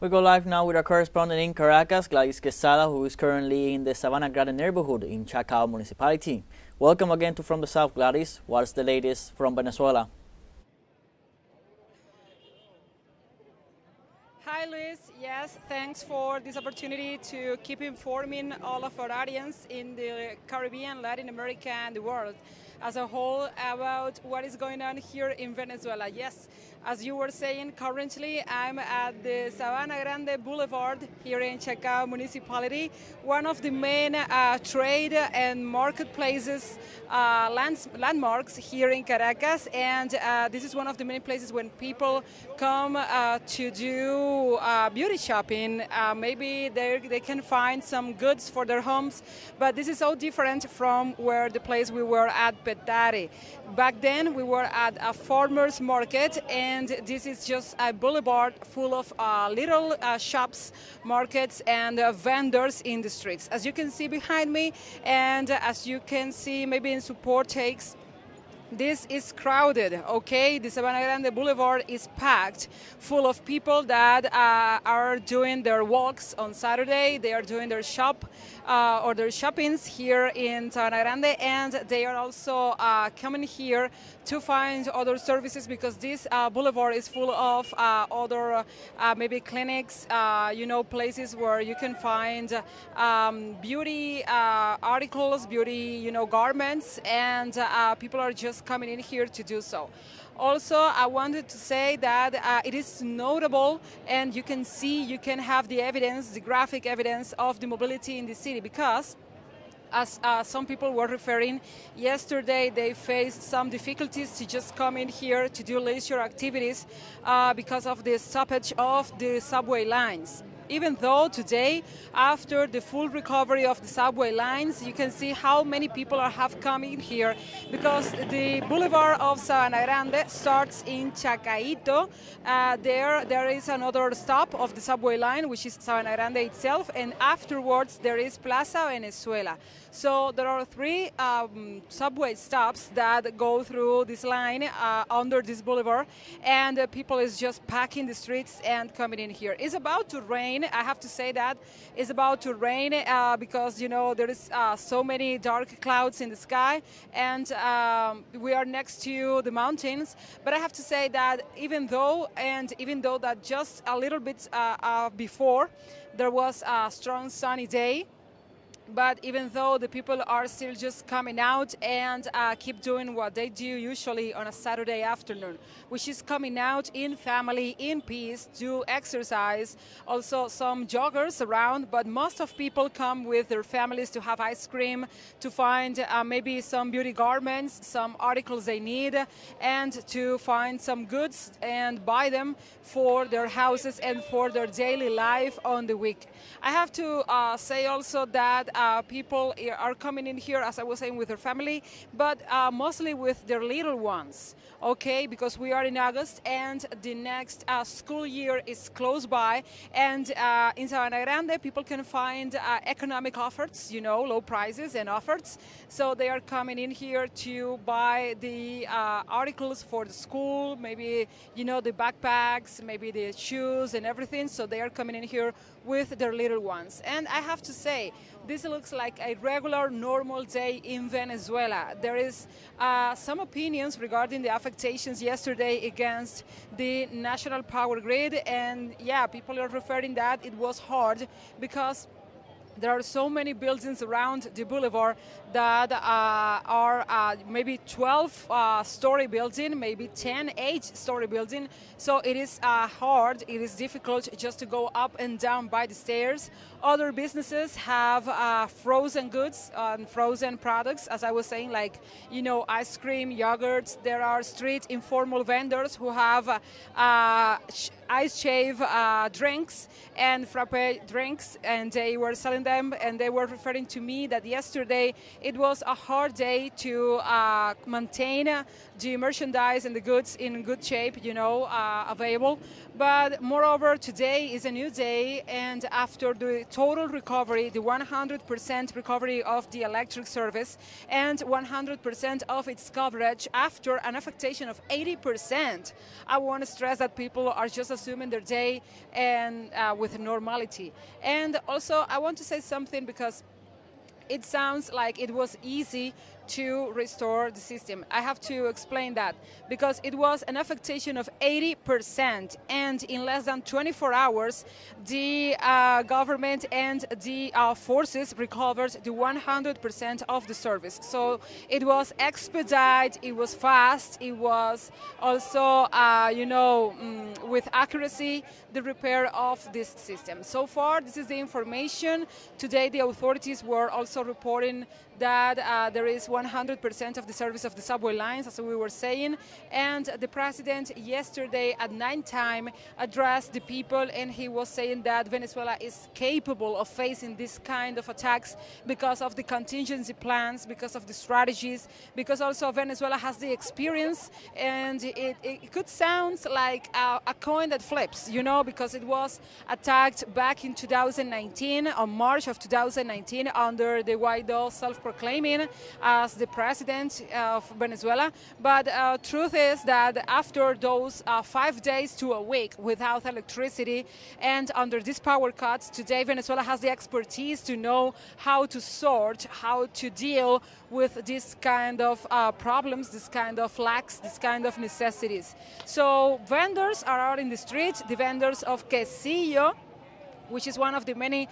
We go live now with our correspondent in Caracas, Gladys Quesada, who is currently in the Sabana Grande neighborhood in Chacao municipality. Welcome again to From the South, Gladys. What's the latest from Venezuela? Hi Luis, yes, thanks for this opportunity to keep informing all of our audience in the Caribbean, Latin America and the world as a whole about what is going on here in Venezuela. Yes, as you were saying, currently I'm at the Sabana Grande Boulevard here in Chacao municipality, one of the main trade and marketplaces, landmarks here in Caracas, and this is one of the many places when people come to do beauty shopping. Maybe they can find some goods for their homes, but this is so different from where the place we were at Petare. Back then we were at a farmer's market, and this is just a boulevard full of little shops, markets, and vendors in the streets. As you can see behind me, and as you can see maybe in support takes, this is crowded, okay? The Sabana Grande Boulevard is packed, full of people that are doing their walks on Saturday. They are doing their or their shoppings here in Sabana Grande, and they are also coming here to find other services because this boulevard is full of other maybe clinics, places where you can find beauty articles, beauty, garments, and people are just coming in here to do so. Also, I wanted to say that it is notable, and you can have the evidence, the graphic evidence of the mobility in the city, because as some people were referring, yesterday they faced some difficulties to just come in here to do leisure activities because of the stoppage of the subway lines. Even though today, after the full recovery of the subway lines, you can see how many people have come in here, because the boulevard of Sabana Grande starts in Chacaito. There is another stop of the subway line, which is Sabana Grande itself, and afterwards there is Plaza Venezuela. So there are three subway stops that go through this line under this boulevard, and people is just packing the streets and coming in here. It's about to rain. I have to say that it's about to rain because there is so many dark clouds in the sky, and we are next to the mountains. But I have to say that even though that just a little bit before there was a strong sunny day, but even though the people are still just coming out and keep doing what they do usually on a Saturday afternoon, which is coming out in family, in peace, to exercise. Also some joggers around, but most of people come with their families to have ice cream, to find maybe some beauty garments, some articles they need, and to find some goods and buy them for their houses and for their daily life on the week. I have to say also that people are coming in here, as I was saying, with their family, but mostly with their little ones, okay? Because we are in August and the next school year is close by, and in Sabana Grande people can find economic offers, low prices and offers. So they are coming in here to buy the articles for the school, maybe, the backpacks, maybe the shoes and everything. So they are coming in here with their little ones. And I have to say, this looks like a regular, normal day in Venezuela. There is some opinions regarding the affectations yesterday against the national power grid, and yeah, people are referring that it was hard because there are so many buildings around the boulevard that are maybe 12-story building, maybe 10, 8-story building. So it is hard, it is difficult just to go up and down by the stairs. Other businesses have frozen goods and frozen products, as I was saying, like, ice cream, yogurts. There are street informal vendors who have ice shave drinks and frappe drinks, and they were selling them, and they were referring to me that yesterday it was a hard day to maintain the merchandise and the goods in good shape, available. But moreover, today is a new day, and after the total recovery, the 100% recovery of the electric service and 100% of its coverage after an affectation of 80%, I want to stress that people are just assuming their day and with normality. And also, I want to say something because it sounds like it was easy to restore the system. I have to explain that because it was an affectation of 80%, and in less than 24 hours, the government and the forces recovered the 100% of the service. So it was expedited, it was fast, it was also, with accuracy, the repair of this system. So far, this is the information. Today, the authorities were also reporting that there is 100% of the service of the subway lines, as we were saying, and the president yesterday at 9 time addressed the people, and he was saying that Venezuela is capable of facing this kind of attacks because of the contingency plans, because of the strategies, because also Venezuela has the experience, and it could sound like a coin that flips, because it was attacked back in 2019, on March of 2019, under the Guaido self-proclaiming as the president of Venezuela. But truth is that after those 5 days to a week without electricity and under these power cuts, today Venezuela has the expertise to know how to sort, how to deal with this kind of problems, this kind of lacks, this kind of necessities. So vendors are out in the street, the vendors of quesillo, which is one of the many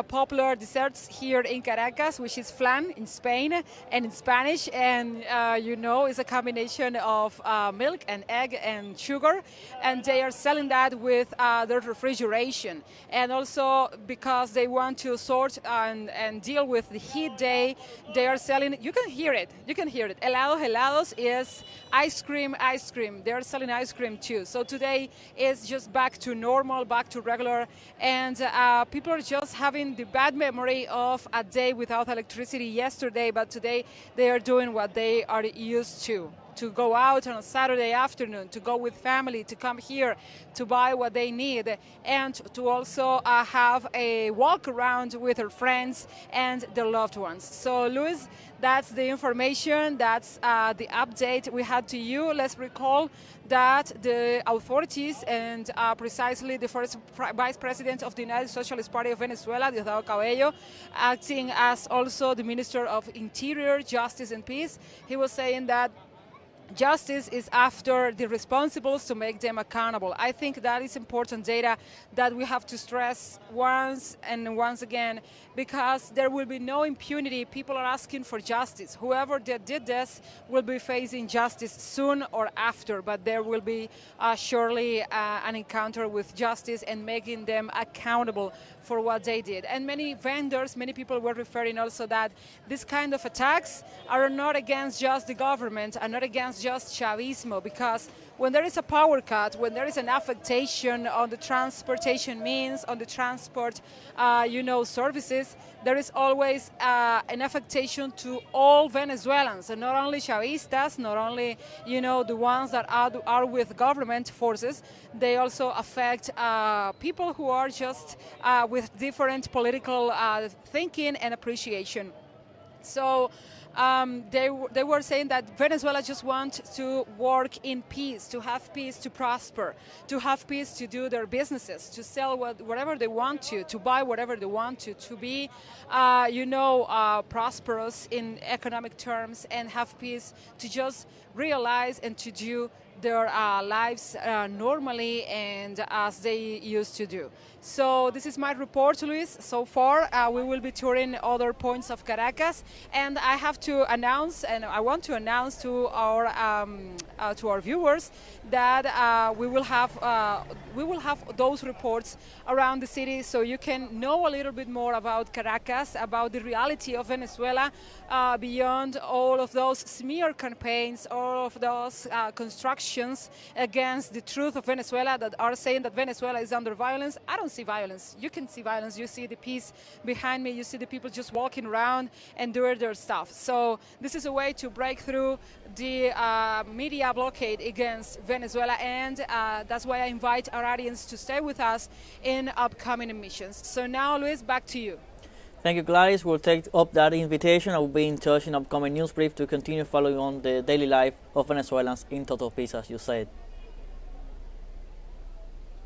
popular desserts here in Caracas, which is flan in Spain and in Spanish, and it's a combination of milk and egg and sugar, and they are selling that with their refrigeration. And also because they want to sort and deal with the heat day, they are selling, you can hear it, helados is ice cream. They are selling ice cream too. So today is just back to normal, back to regular, and people are just having the bad memory of a day without electricity yesterday, but today they are doing what they are used to go out on a Saturday afternoon, to go with family, to come here, to buy what they need, and to also have a walk around with their friends and their loved ones. So, Luis, that's the information, that's the update we had to you. Let's recall that the authorities and precisely the first vice president of the United Socialist Party of Venezuela, Diosdado Cabello, acting as also the Minister of Interior, Justice and Peace, he was saying that justice is after the responsibles to make them accountable. I think that is important data that we have to stress once and once again, because there will be no impunity. People are asking for justice. Whoever did this will be facing justice soon or after, but there will be surely an encounter with justice and making them accountable for what they did. And many vendors, many people were referring also that this kind of attacks are not against just the government, are not against just Chavismo, because when there is a power cut, when there is an affectation on the transportation means, on the transport, services, there is always an affectation to all Venezuelans, and not only Chavistas, not only, the ones that are with government forces. They also affect people who are just with different political thinking and appreciation. So they were saying that Venezuela just wants to work in peace, to have peace, to prosper, to have peace to do their businesses, to sell whatever they want to buy whatever they want to be, prosperous in economic terms, and have peace to just realize and to do their lives normally and as they used to do. So this is my report, Luis. So far, we will be touring other points of Caracas, and I have to announce, and I want to announce to our viewers that we will have those reports around the city, so you can know a little bit more about Caracas, about the reality of Venezuela, beyond all of those smear campaigns, all of those constructions against the truth of Venezuela that are saying that Venezuela is under violence. I don't see violence. You can see violence. You see the peace behind me. You see the people just walking around and doing their stuff. So So this is a way to break through the media blockade against Venezuela, and that's why I invite our audience to stay with us in upcoming emissions. So now, Luis, back to you. Thank you, Gladys. We'll take up that invitation. I will be in touch in upcoming news brief to continue following on the daily life of Venezuelans in total peace, as you said.